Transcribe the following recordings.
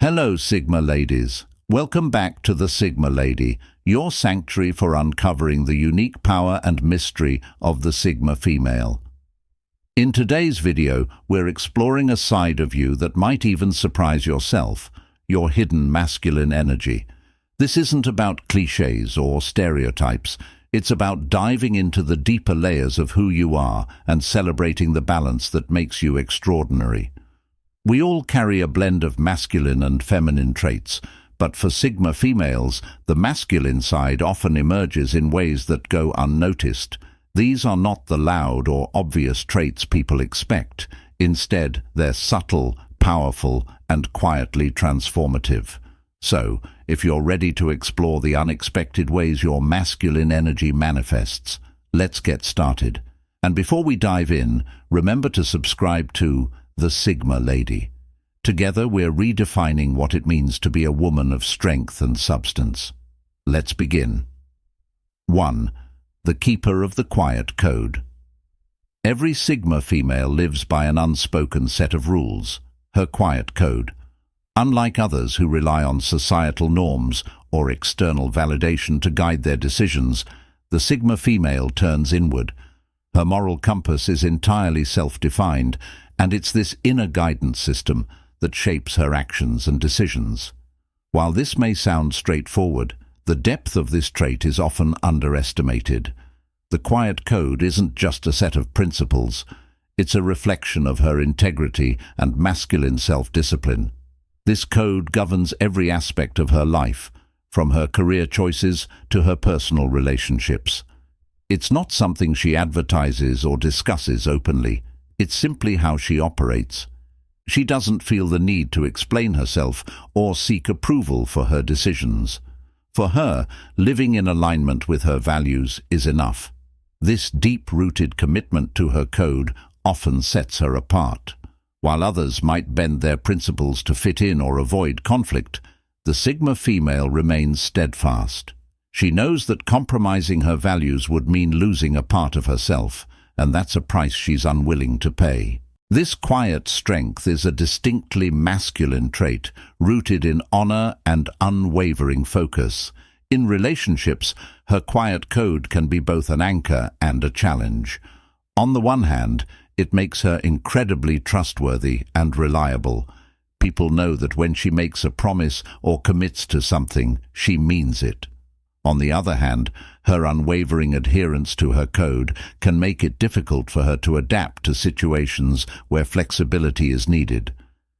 Hello, Sigma ladies. Welcome back to the Sigma Lady, your sanctuary for uncovering the unique power and mystery of the Sigma female. In today's video, we're exploring a side of you that might even surprise yourself, your hidden masculine energy. This isn't about cliches or stereotypes. It's about diving into the deeper layers of who you are and celebrating the balance that makes you extraordinary. We all carry a blend of masculine and feminine traits, but for Sigma females, the masculine side often emerges in ways that go unnoticed. These are not the loud or obvious traits people expect. Instead, they're subtle, powerful, and quietly transformative. So, if you're ready to explore the unexpected ways your masculine energy manifests, let's get started. And before we dive in, remember to subscribe to The Sigma Lady. Together, we're redefining what it means to be a woman of strength and substance. Let's begin. 1. The Keeper of the Quiet Code. Every Sigma female lives by an unspoken set of rules, her quiet code. Unlike others who rely on societal norms or external validation to guide their decisions, the Sigma female turns inward. Her moral compass is entirely self-defined, and it's this inner guidance system that shapes her actions and decisions. While this may sound straightforward, the depth of this trait is often underestimated. The quiet code isn't just a set of principles, it's a reflection of her integrity and masculine self-discipline. This code governs every aspect of her life, from her career choices to her personal relationships. It's not something she advertises or discusses openly, it's simply how she operates. She doesn't feel the need to explain herself or seek approval for her decisions. For her, living in alignment with her values is enough. This deep-rooted commitment to her code often sets her apart. While others might bend their principles to fit in or avoid conflict, the Sigma female remains steadfast. She knows that compromising her values would mean losing a part of herself, and that's a price she's unwilling to pay. This quiet strength is a distinctly masculine trait, rooted in honor and unwavering focus. In relationships, her quiet code can be both an anchor and a challenge. On the one hand, it makes her incredibly trustworthy and reliable. People know that when she makes a promise or commits to something, she means it. On the other hand, her unwavering adherence to her code can make it difficult for her to adapt to situations where flexibility is needed.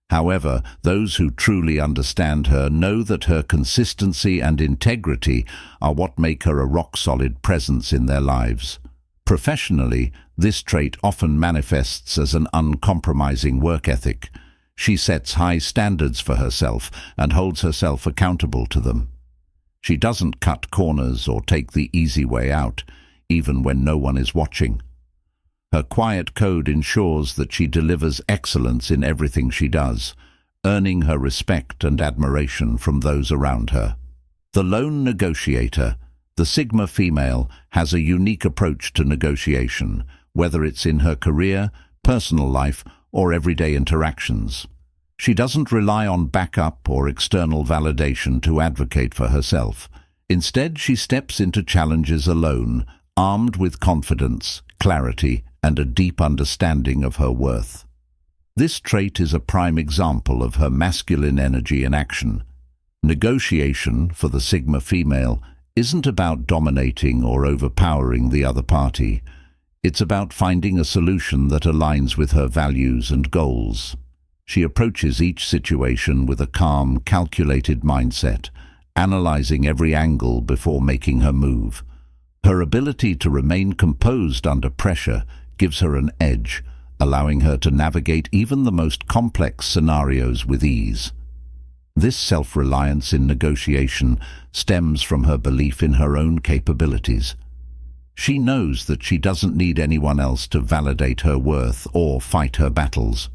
However, those who truly understand her know that her consistency and integrity are what make her a rock-solid presence in their lives. Professionally, this trait often manifests as an uncompromising work ethic. She sets high standards for herself and holds herself accountable to them. She doesn't cut corners or take the easy way out, even when no one is watching. Her quiet code ensures that she delivers excellence in everything she does, earning her respect and admiration from those around her. The lone negotiator. The Sigma female has a unique approach to negotiation, whether it's in her career, personal life, or everyday interactions. She doesn't rely on backup or external validation to advocate for herself. Instead, she steps into challenges alone, armed with confidence, clarity, and a deep understanding of her worth. This trait is a prime example of her masculine energy in action. Negotiation, for the Sigma female, isn't about dominating or overpowering the other party. It's about finding a solution that aligns with her values and goals. She approaches each situation with a calm, calculated mindset, analyzing every angle before making her move. Her ability to remain composed under pressure gives her an edge, allowing her to navigate even the most complex scenarios with ease. This self-reliance in negotiation stems from her belief in her own capabilities. She knows that she doesn't need anyone else to validate her worth or fight her battles.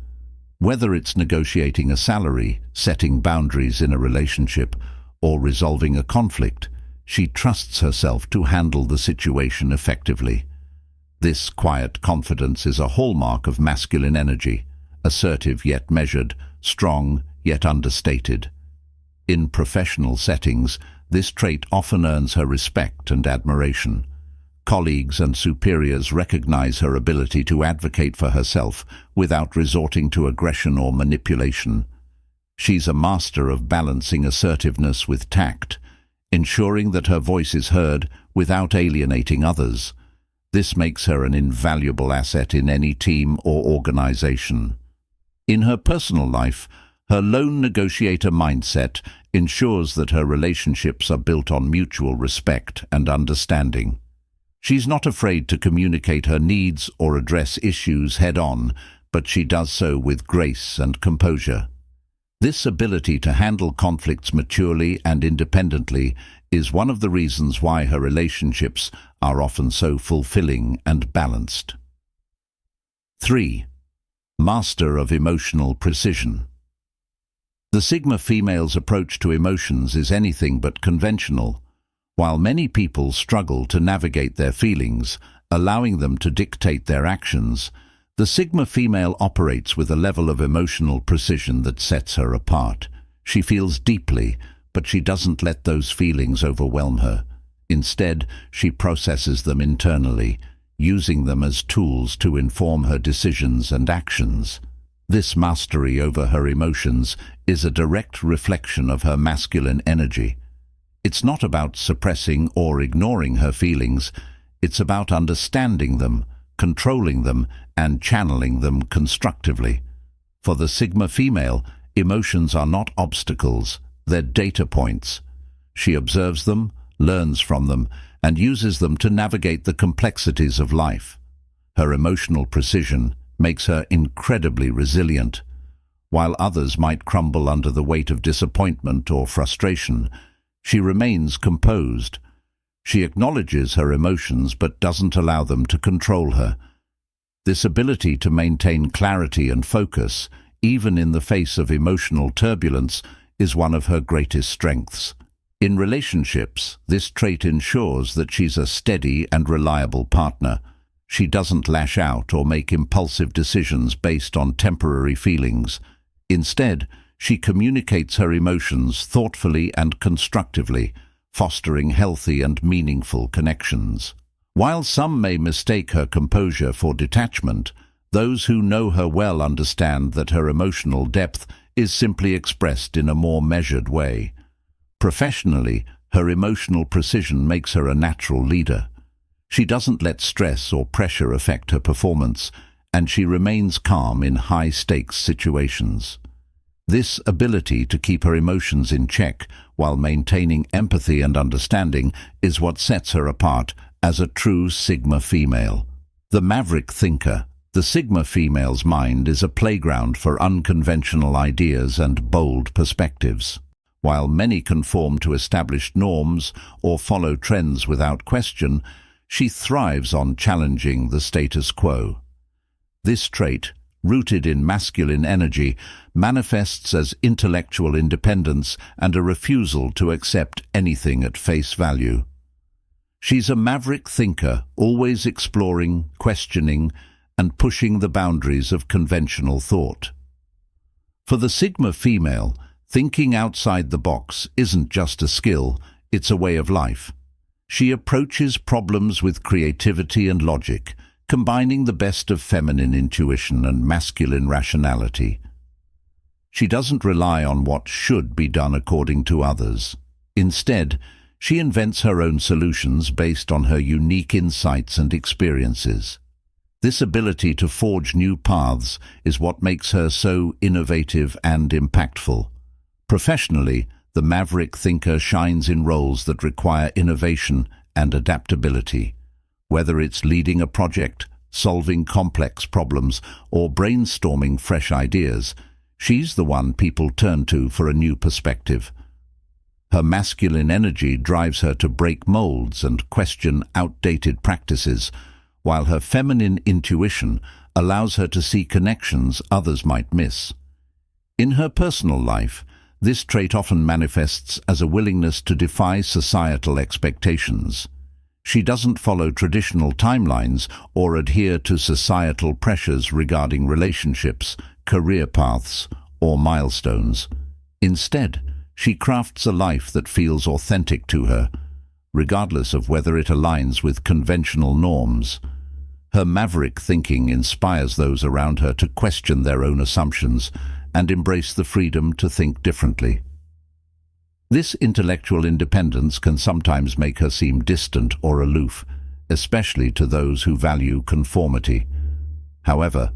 Whether it's negotiating a salary, setting boundaries in a relationship, or resolving a conflict, she trusts herself to handle the situation effectively. This quiet confidence is a hallmark of masculine energy, assertive yet measured, strong yet understated. In professional settings, this trait often earns her respect and admiration. Colleagues and superiors recognize her ability to advocate for herself without resorting to aggression or manipulation. She's a master of balancing assertiveness with tact, ensuring that her voice is heard without alienating others. This makes her an invaluable asset in any team or organization. In her personal life, her lone negotiator mindset ensures that her relationships are built on mutual respect and understanding. She's not afraid to communicate her needs or address issues head-on, but she does so with grace and composure. This ability to handle conflicts maturely and independently is one of the reasons why her relationships are often so fulfilling and balanced. 3. Master of emotional precision. The Sigma female's approach to emotions is anything but conventional. While many people struggle to navigate their feelings, allowing them to dictate their actions, the Sigma female operates with a level of emotional precision that sets her apart. She feels deeply, but she doesn't let those feelings overwhelm her. Instead, she processes them internally, using them as tools to inform her decisions and actions. This mastery over her emotions is a direct reflection of her masculine energy. It's not about suppressing or ignoring her feelings, it's about understanding them, controlling them, and channeling them constructively. For the Sigma female, emotions are not obstacles, they're data points. She observes them, learns from them, and uses them to navigate the complexities of life. Her emotional precision makes her incredibly resilient. While others might crumble under the weight of disappointment or frustration, she remains composed. She acknowledges her emotions but doesn't allow them to control her. This ability to maintain clarity and focus, even in the face of emotional turbulence, is one of her greatest strengths. In relationships, this trait ensures that she's a steady and reliable partner. She doesn't lash out or make impulsive decisions based on temporary feelings. Instead, she communicates her emotions thoughtfully and constructively, fostering healthy and meaningful connections. While some may mistake her composure for detachment, those who know her well understand that her emotional depth is simply expressed in a more measured way. Professionally, her emotional precision makes her a natural leader. She doesn't let stress or pressure affect her performance, and she remains calm in high-stakes situations. This ability to keep her emotions in check while maintaining empathy and understanding is what sets her apart as a true Sigma female. The maverick thinker. The Sigma female's mind is a playground for unconventional ideas and bold perspectives. While many conform to established norms or follow trends without question, she thrives on challenging the status quo. This trait, rooted in masculine energy, manifests as intellectual independence and a refusal to accept anything at face value. She's a maverick thinker, always exploring, questioning, and pushing the boundaries of conventional thought. For the Sigma female, thinking outside the box isn't just a skill, it's a way of life. She approaches problems with creativity and logic, combining the best of feminine intuition and masculine rationality. She doesn't rely on what should be done according to others. Instead, she invents her own solutions based on her unique insights and experiences. This ability to forge new paths is what makes her so innovative and impactful. Professionally, the maverick thinker shines in roles that require innovation and adaptability. Whether it's leading a project, solving complex problems, or brainstorming fresh ideas, she's the one people turn to for a new perspective. Her masculine energy drives her to break molds and question outdated practices, while her feminine intuition allows her to see connections others might miss. In her personal life, this trait often manifests as a willingness to defy societal expectations. She doesn't follow traditional timelines or adhere to societal pressures regarding relationships, career paths, or milestones. Instead, She crafts a life that feels authentic to her, regardless of whether it aligns with conventional norms. Her maverick thinking inspires those around her to question their own assumptions and embrace the freedom to think differently. This intellectual independence can sometimes make her seem distant or aloof, especially to those who value conformity. However,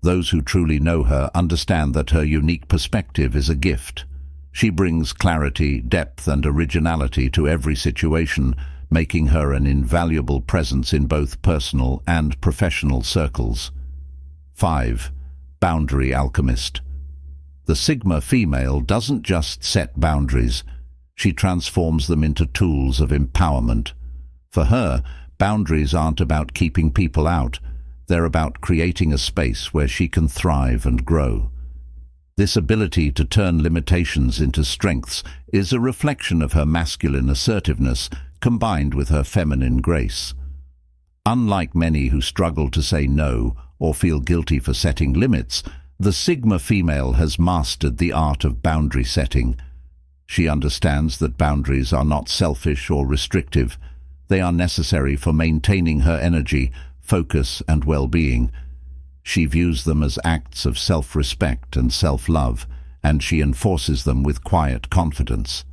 those who truly know her understand that her unique perspective is a gift. She brings clarity, depth, and originality to every situation, making her an invaluable presence in both personal and professional circles. 5. Boundary alchemist. The Sigma female doesn't just set boundaries, she transforms them into tools of empowerment. For her, boundaries aren't about keeping people out, they're about creating a space where she can thrive and grow. This ability to turn limitations into strengths is a reflection of her masculine assertiveness combined with her feminine grace. Unlike many who struggle to say no or feel guilty for setting limits, the Sigma female has mastered the art of boundary setting. She understands that boundaries are not selfish or restrictive. They are necessary for maintaining her energy, focus, and well-being. She views them as acts of self-respect and self-love, and she enforces them with quiet confidence.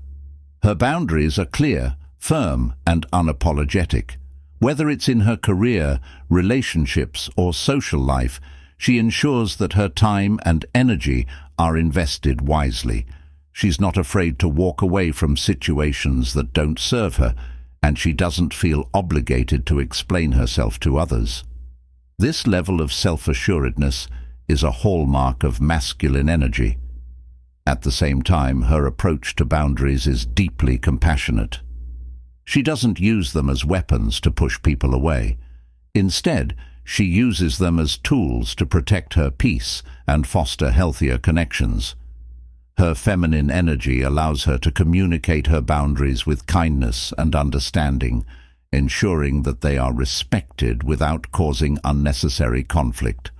Her boundaries are clear, firm, and unapologetic. Whether it's in her career, relationships, or social life, she ensures that her time and energy are invested wisely. She's not afraid to walk away from situations that don't serve her, and she doesn't feel obligated to explain herself to others. This level of self-assuredness is a hallmark of masculine energy. At the same time, her approach to boundaries is deeply compassionate. She doesn't use them as weapons to push people away. Instead, she uses them as tools to protect her peace and foster healthier connections. Her feminine energy allows her to communicate her boundaries with kindness and understanding, ensuring that they are respected without causing unnecessary conflict.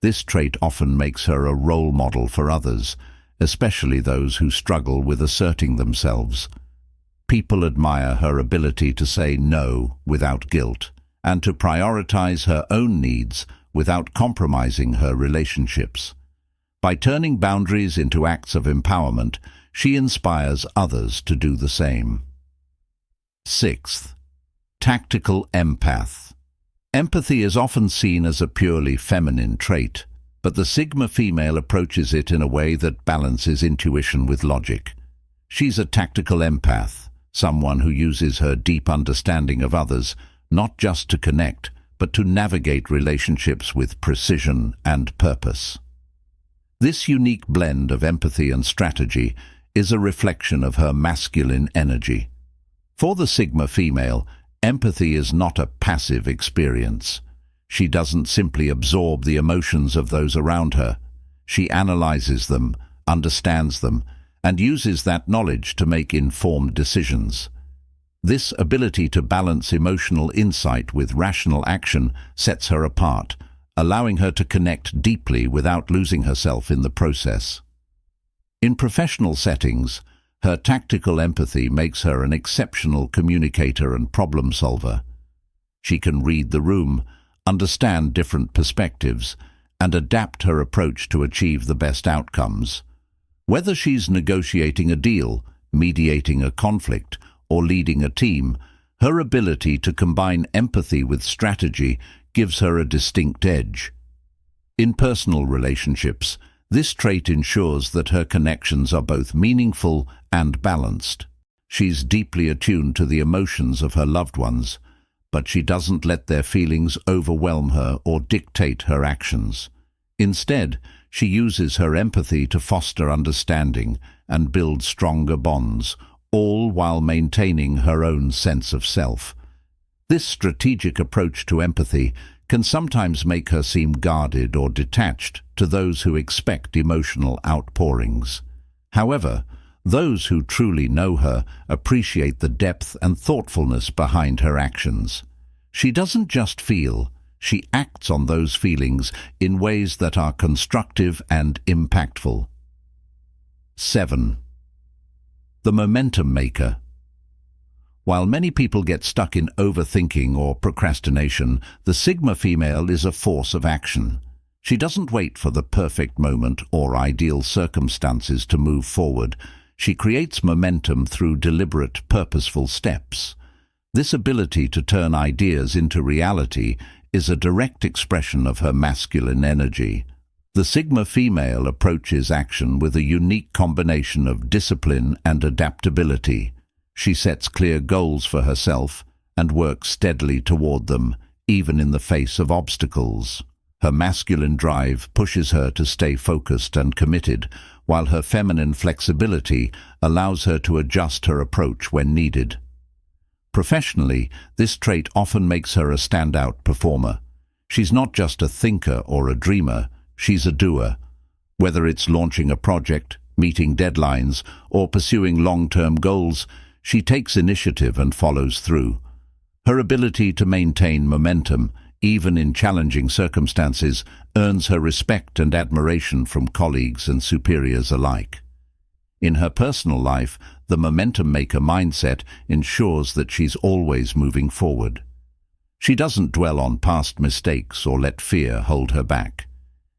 This trait often makes her a role model for others, especially those who struggle with asserting themselves. People admire her ability to say no without guilt, and to prioritize her own needs without compromising her relationships. By turning boundaries into acts of empowerment, she inspires others to do the same. 6th, tactical empath. Empathy is often seen as a purely feminine trait, but the Sigma female approaches it in a way that balances intuition with logic. She's a tactical empath, someone who uses her deep understanding of others not just to connect, but to navigate relationships with precision and purpose. This unique blend of empathy and strategy is a reflection of her masculine energy. For the Sigma female, empathy is not a passive experience. She doesn't simply absorb the emotions of those around her. She analyzes them, understands them, and uses that knowledge to make informed decisions. This ability to balance emotional insight with rational action sets her apart, allowing her to connect deeply without losing herself in the process. In professional settings, her tactical empathy makes her an exceptional communicator and problem solver. She can read the room, understand different perspectives, and adapt her approach to achieve the best outcomes. Whether she's negotiating a deal, mediating a conflict, or leading a team, her ability to combine empathy with strategy gives her a distinct edge. In personal relationships, this trait ensures that her connections are both meaningful and balanced. She's deeply attuned to the emotions of her loved ones, but she doesn't let their feelings overwhelm her or dictate her actions. Instead, she uses her empathy to foster understanding and build stronger bonds, all while maintaining her own sense of self. This strategic approach to empathy can sometimes make her seem guarded or detached to those who expect emotional outpourings. However, those who truly know her appreciate the depth and thoughtfulness behind her actions. She doesn't just feel, she acts on those feelings in ways that are constructive and impactful. 7. The momentum maker. While many people get stuck in overthinking or procrastination, the Sigma female is a force of action. She doesn't wait for the perfect moment or ideal circumstances to move forward. She creates momentum through deliberate, purposeful steps. This ability to turn ideas into reality is a direct expression of her masculine energy. The Sigma female approaches action with a unique combination of discipline and adaptability. She sets clear goals for herself and works steadily toward them, even in the face of obstacles. Her masculine drive pushes her to stay focused and committed, while her feminine flexibility allows her to adjust her approach when needed. Professionally, this trait often makes her a standout performer. She's not just a thinker or a dreamer, she's a doer. Whether it's launching a project, meeting deadlines, or pursuing long-term goals, she takes initiative and follows through. Her ability to maintain momentum, even in challenging circumstances, earns her respect and admiration from colleagues and superiors alike. In her personal life, the momentum maker mindset ensures that she's always moving forward. She doesn't dwell on past mistakes or let fear hold her back.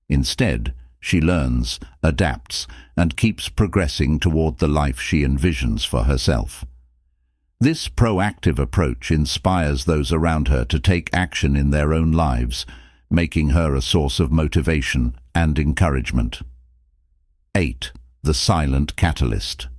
Instead, she learns, adapts, and keeps progressing toward the life she envisions for herself. This proactive approach inspires those around her to take action in their own lives, making her a source of motivation and encouragement. 8. The silent catalyst.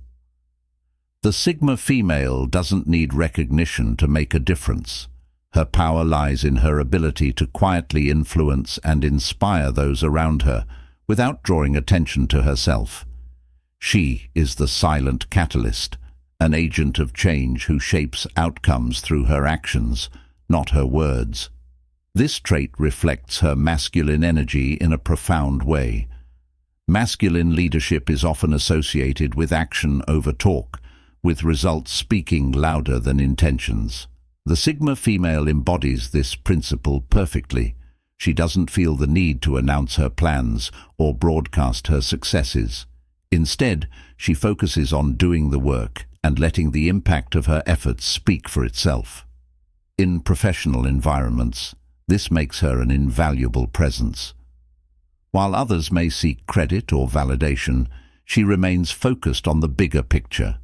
The Sigma female doesn't need recognition to make a difference. Her power lies in her ability to quietly influence and inspire those around her without drawing attention to herself. She is the silent catalyst, an agent of change who shapes outcomes through her actions, not her words. This trait reflects her masculine energy in a profound way. Masculine leadership is often associated with action over talk, with results speaking louder than intentions. The Sigma female embodies this principle perfectly. She doesn't feel the need to announce her plans or broadcast her successes. Instead, she focuses on doing the work and letting the impact of her efforts speak for itself. In professional environments, this makes her an invaluable presence. While others may seek credit or validation, she remains focused on the bigger picture.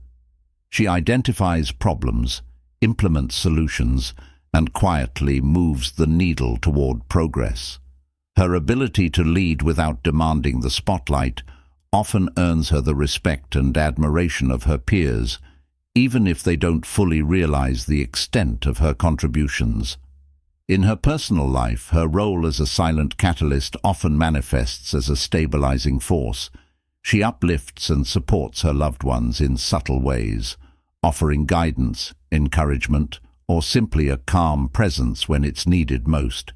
She identifies problems, implements solutions, and quietly moves the needle toward progress. Her ability to lead without demanding the spotlight often earns her the respect and admiration of her peers, even if they don't fully realize the extent of her contributions. In her personal life, her role as a silent catalyst often manifests as a stabilizing force. She uplifts and supports her loved ones in subtle ways, offering guidance, encouragement, or simply a calm presence when it's needed most.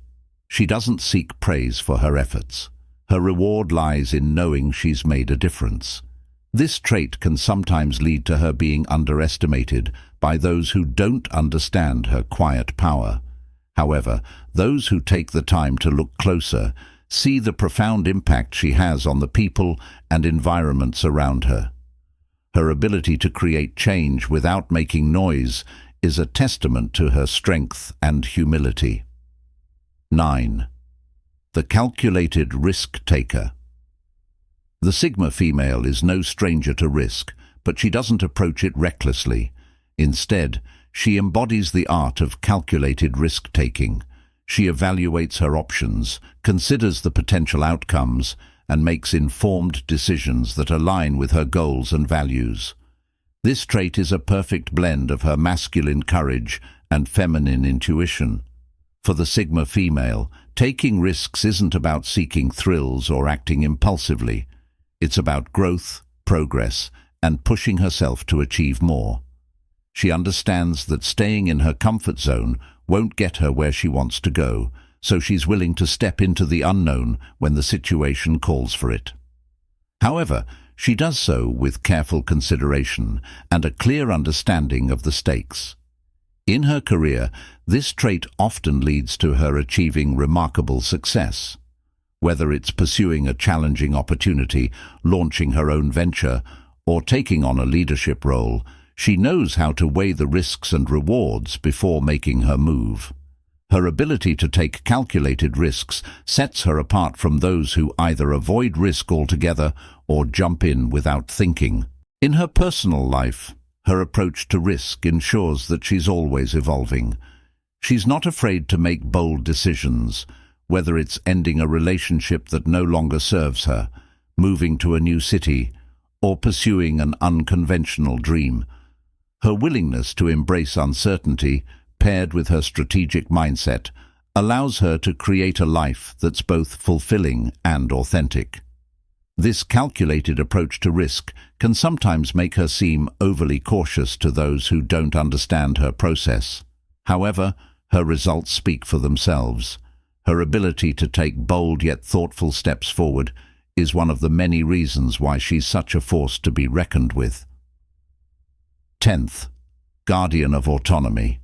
She doesn't seek praise for her efforts. Her reward lies in knowing she's made a difference. This trait can sometimes lead to her being underestimated by those who don't understand her quiet power. However, those who take the time to look closer see the profound impact she has on the people and environments around her. Her ability to create change without making noise is a testament to her strength and humility. 9. The calculated risk-taker. The Sigma female is no stranger to risk, but she doesn't approach it recklessly. Instead, she embodies the art of calculated risk-taking. She evaluates her options, considers the potential outcomes, and makes informed decisions that align with her goals and values. This trait is a perfect blend of her masculine courage and feminine intuition. For the Sigma female, taking risks isn't about seeking thrills or acting impulsively. It's about growth, progress, and pushing herself to achieve more. She understands that staying in her comfort zone won't get her where she wants to go, so she's willing to step into the unknown when the situation calls for it. However, she does so with careful consideration and a clear understanding of the stakes. In her career, this trait often leads to her achieving remarkable success. Whether it's pursuing a challenging opportunity, launching her own venture, or taking on a leadership role, she knows how to weigh the risks and rewards before making her move. Her ability to take calculated risks sets her apart from those who either avoid risk altogether or jump in without thinking. In her personal life, her approach to risk ensures that she's always evolving. She's not afraid to make bold decisions, whether it's ending a relationship that no longer serves her, moving to a new city, or pursuing an unconventional dream. Her willingness to embrace uncertainty, paired with her strategic mindset, allows her to create a life that's both fulfilling and authentic. This calculated approach to risk can sometimes make her seem overly cautious to those who don't understand her process. However, her results speak for themselves. Her ability to take bold yet thoughtful steps forward is one of the many reasons why she's such a force to be reckoned with. 10th, Guardian of Autonomy.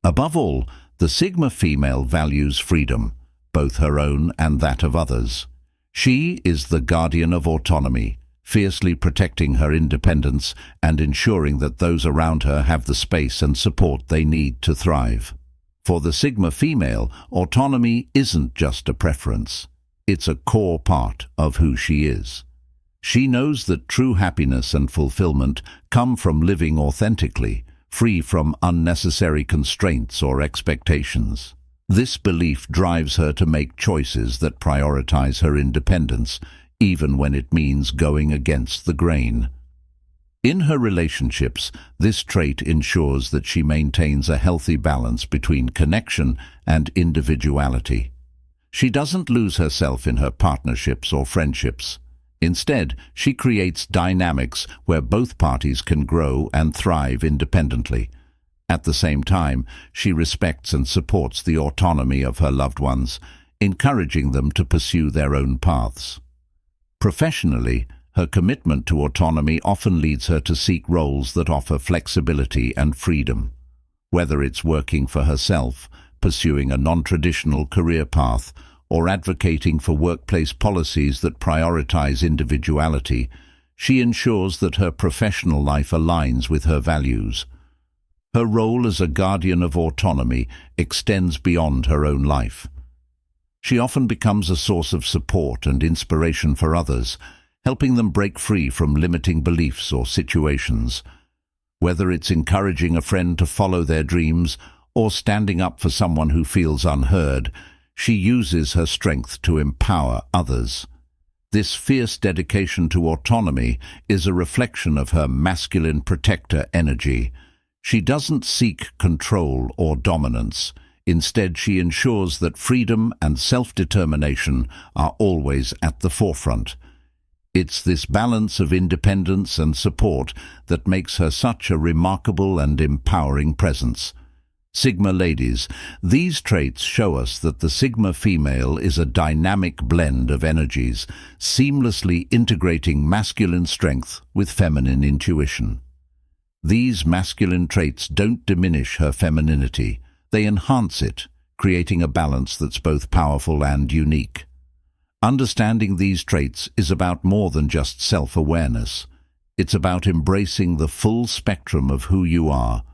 Above all, the Sigma female values freedom, both her own and that of others. She is the guardian of autonomy, fiercely protecting her independence and ensuring that those around her have the space and support they need to thrive. For the Sigma female, autonomy isn't just a preference. It's a core part of who she is. She knows that true happiness and fulfillment come from living authentically, free from unnecessary constraints or expectations. This belief drives her to make choices that prioritize her independence, even when it means going against the grain. In her relationships, this trait ensures that she maintains a healthy balance between connection and individuality. She doesn't lose herself in her partnerships or friendships. Instead, she creates dynamics where both parties can grow and thrive independently. At the same time, she respects and supports the autonomy of her loved ones, encouraging them to pursue their own paths. Professionally, her commitment to autonomy often leads her to seek roles that offer flexibility and freedom. Whether it's working for herself, pursuing a non-traditional career path, or advocating for workplace policies that prioritize individuality, she ensures that her professional life aligns with her values. Her role as a guardian of autonomy extends beyond her own life. She often becomes a source of support and inspiration for others, helping them break free from limiting beliefs or situations. Whether it's encouraging a friend to follow their dreams or standing up for someone who feels unheard, she uses her strength to empower others. This fierce dedication to autonomy is a reflection of her masculine protector energy. She doesn't seek control or dominance. Instead, she ensures that freedom and self-determination are always at the forefront. It's this balance of independence and support that makes her such a remarkable and empowering presence. Sigma ladies, these traits show us that the Sigma female is a dynamic blend of energies, seamlessly integrating masculine strength with feminine intuition. These masculine traits don't diminish her femininity, they enhance it, creating a balance that's both powerful and unique. Understanding these traits is about more than just self-awareness. It's about embracing the full spectrum of who you are.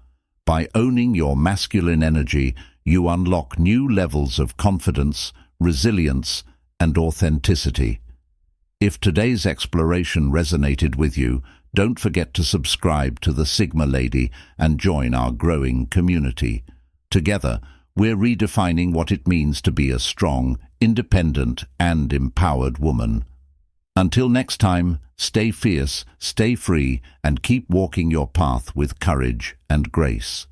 By owning your masculine energy, you unlock new levels of confidence, resilience, and authenticity. If today's exploration resonated with you, don't forget to subscribe to the Sigma Lady and join our growing community. Together, we're redefining what it means to be a strong, independent, and empowered woman. Until next time, stay fierce, stay free, and keep walking your path with courage and grace.